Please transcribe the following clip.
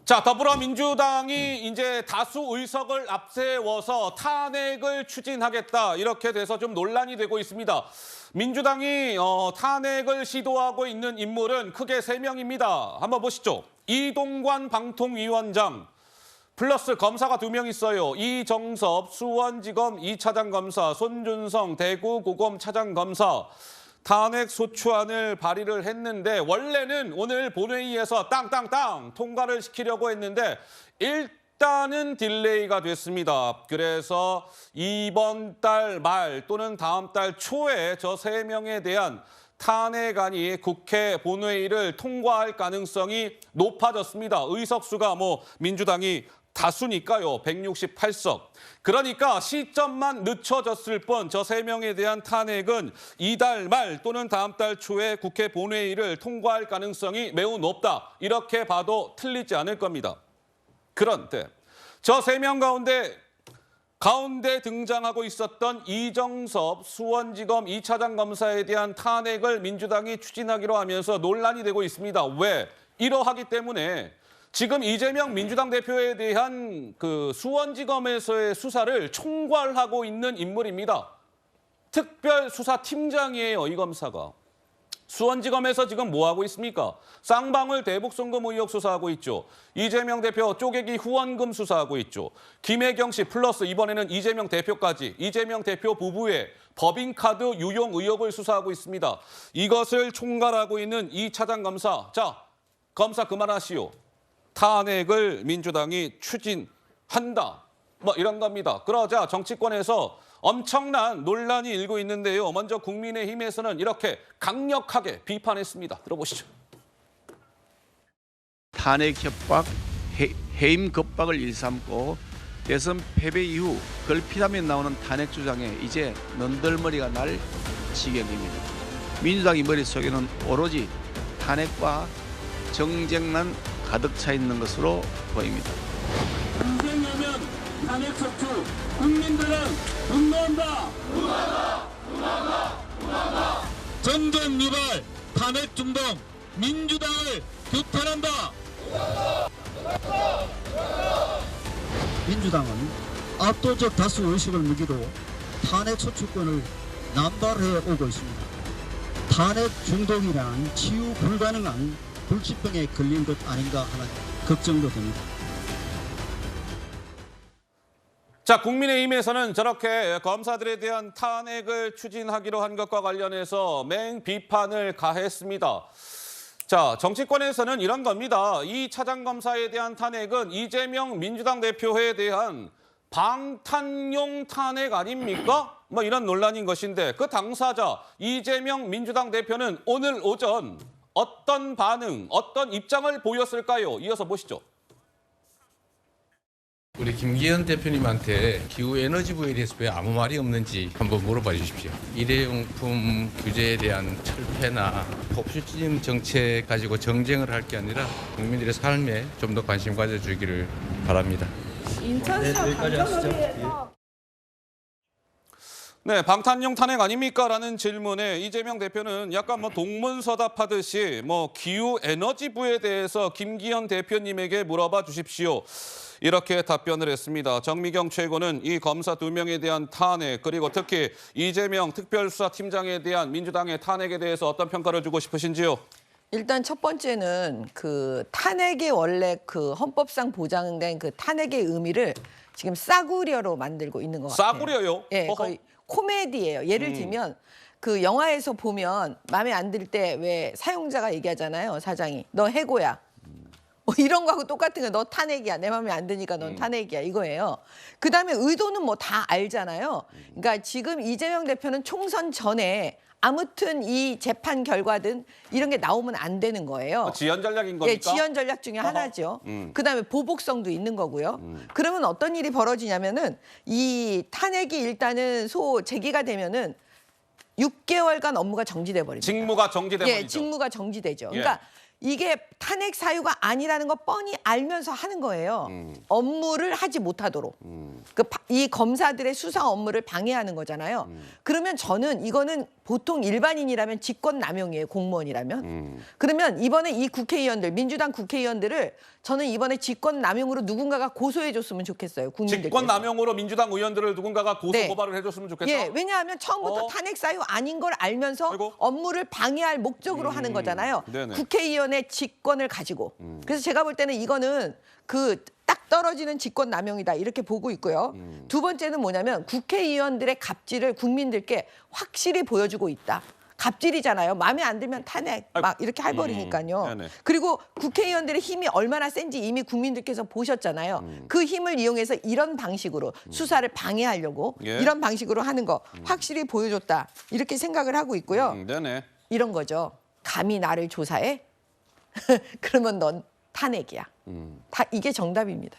자, 더불어민주당이 이제 다수 의석을 앞세워서 탄핵을 추진하겠다 이렇게 돼서 좀 논란이 되고 있습니다. 민주당이 탄핵을 시도하고 있는 인물은 크게 3명입니다. 한번 보시죠. 이동관 방통위원장 플러스 검사가 2명 있어요. 이정섭 수원지검 2차장 검사, 손준성 대구고검 차장 검사. 탄핵 소추안을 발의를 했는데 원래는 오늘 본회의에서 땅땅땅 통과를 시키려고 했는데 일단은 딜레이가 됐습니다. 그래서 이번 달 말 또는 다음 달 초에 저 3명에 대한 탄핵안이 국회 본회의를 통과할 가능성이 높아졌습니다. 의석수가 민주당이 다수니까요. 168석. 그러니까 시점만 늦춰졌을 뿐 저 3명에 대한 탄핵은 이달 말 또는 다음 달 초에 국회 본회의를 통과할 가능성이 매우 높다. 이렇게 봐도 틀리지 않을 겁니다. 그런데 저 3명 가운데 등장하고 있었던 이정섭 수원지검 2차장 검사에 대한 탄핵을 민주당이 추진하기로 하면서 논란이 되고 있습니다. 왜? 이러하기 때문에 지금 이재명 민주당 대표에 대한 그 수원지검에서의 수사를 총괄하고 있는 인물입니다. 특별수사팀장이에요, 이 검사가. 수원지검에서 지금 뭐 하고 있습니까? 쌍방울 대북송금 의혹 수사하고 있죠. 이재명 대표 쪼개기 후원금 수사하고 있죠. 김혜경 씨 플러스 이번에는 이재명 대표까지 이재명 대표 부부의 법인카드 유용 의혹을 수사하고 있습니다. 이것을 총괄하고 있는 이 차장 검사. 자, 검사 그만하시오. 탄핵을 민주당이 추진한다. 이런 겁니다. 그러자 정치권에서 엄청난 논란이 일고 있는데요. 먼저 국민의힘에서는 이렇게 강력하게 비판했습니다. 들어보시죠. 탄핵 협박, 해임 겁박을 일삼고 대선 패배 이후 걸핏하면 나오는 탄핵 주장에 이제 너덜머리가 날 지경입니다. 민주당의 머릿속에는 오로지 탄핵과 정쟁만 가득 차 있는 것으로 보입니다. 인생이면 탄핵 척추, 국민들은 분노한다. 정쟁 유발, 탄핵 중동, 민주당을 규탄한다. 민주당은 압도적 다수 의석을 무기로 탄핵 소추권을 남발해 오고 있습니다. 탄핵 중독이란 치유 불가능한 불치병에 걸린 것 아닌가 하는 걱정도 됩니다. 자, 국민의힘에서는 저렇게 검사들에 대한 탄핵을 추진하기로 한 것과 관련해서 맹비판을 가했습니다. 자, 정치권에서는 이런 겁니다. 이 차장검사에 대한 탄핵은 이재명 민주당 대표에 대한 방탄용 탄핵 아닙니까? 이런 논란인 것인데 그 당사자 이재명 민주당 대표는 오늘 오전 어떤 반응, 어떤 입장을 보였을까요? 이어서 보시죠. 우리 김기현 대표님한테 기후에너지부에 대해서 왜 아무 말이 없는지 한번 물어봐 주십시오. 일회용품 규제에 대한 철폐나 포퓰리즘 정책 가지고 정쟁을 할 게 아니라 국민들의 삶에 좀 더 관심 가져주기를 바랍니다. 인천시와 강정을위해서 네, 방탄용 탄핵 아닙니까? 라는 질문에 이재명 대표는 약간 동문서답하듯이 기후에너지부에 대해서 김기현 대표님에게 물어봐 주십시오. 이렇게 답변을 했습니다. 정미경 최고는 이 검사 2명에 대한 탄핵 그리고 특히 이재명 특별수사팀장에 대한 민주당의 탄핵에 대해서 어떤 평가를 주고 싶으신지요? 일단 첫 번째는 그 탄핵의 원래 그 헌법상 보장된 그 탄핵의 의미를 지금 싸구려로 만들고 있는 것 같아요. 싸구려요? 예, 거의 코미디예요. 예를 들면 그 영화에서 보면 마음에 안 들 때 왜 사용자가 얘기하잖아요. 사장이 너 해고야. 이런 거하고 똑같은 거 너 탄핵이야. 내 마음에 안 드니까 넌 탄핵이야. 이거예요. 그다음에 의도는 다 알잖아요. 그러니까 지금 이재명 대표는 총선 전에 아무튼 이 재판 결과든 이런 게 나오면 안 되는 거예요. 지연 전략인 겁니까? 예, 지연 전략 중에 하나죠. 그다음에 보복성도 있는 거고요. 그러면 어떤 일이 벌어지냐면은 이 탄핵이 일단은 제기가 되면은 6개월간 업무가 정지돼 버립니다. 직무가 정지돼 버리죠. 예, 직무가 정지되죠. 예. 그러니까 이게 탄핵 사유가 아니라는 거 뻔히 알면서 하는 거예요. 업무를 하지 못하도록. 이 검사들의 수사 업무를 방해하는 거잖아요. 그러면 저는 이거는 보통 일반인이라면 직권남용이에요. 공무원이라면. 그러면 이번에 이 국회의원들, 민주당 국회의원들을 저는 이번에 직권남용으로 누군가가 고소해줬으면 좋겠어요. 국민들께서. 직권남용으로 민주당 의원들을 누군가가 고소 네. 고발을 해줬으면 좋겠다. 예, 왜냐하면 처음부터 탄핵 사유 아닌 걸 알면서 아이고. 업무를 방해할 목적으로 하는 거잖아요. 네네. 국회의원의 직권을 가지고. 그래서 제가 볼 때는 이거는 그 딱 떨어지는 직권 남용이다 이렇게 보고 있고요. 두 번째는 뭐냐면 국회의원들의 갑질을 국민들께 확실히 보여주고 있다. 갑질이잖아요. 마음에 안 들면 탄핵 막 이렇게 해버리니까요. 네네. 그리고 국회의원들의 힘이 얼마나 센지 이미 국민들께서 보셨잖아요. 그 힘을 이용해서 이런 방식으로 수사를 방해하려고 예. 이런 방식으로 하는 거 확실히 보여줬다. 이렇게 생각을 하고 있고요. 네네. 이런 거죠. 감히 나를 조사해? 그러면 넌 탄핵이야. 다 이게 정답입니다.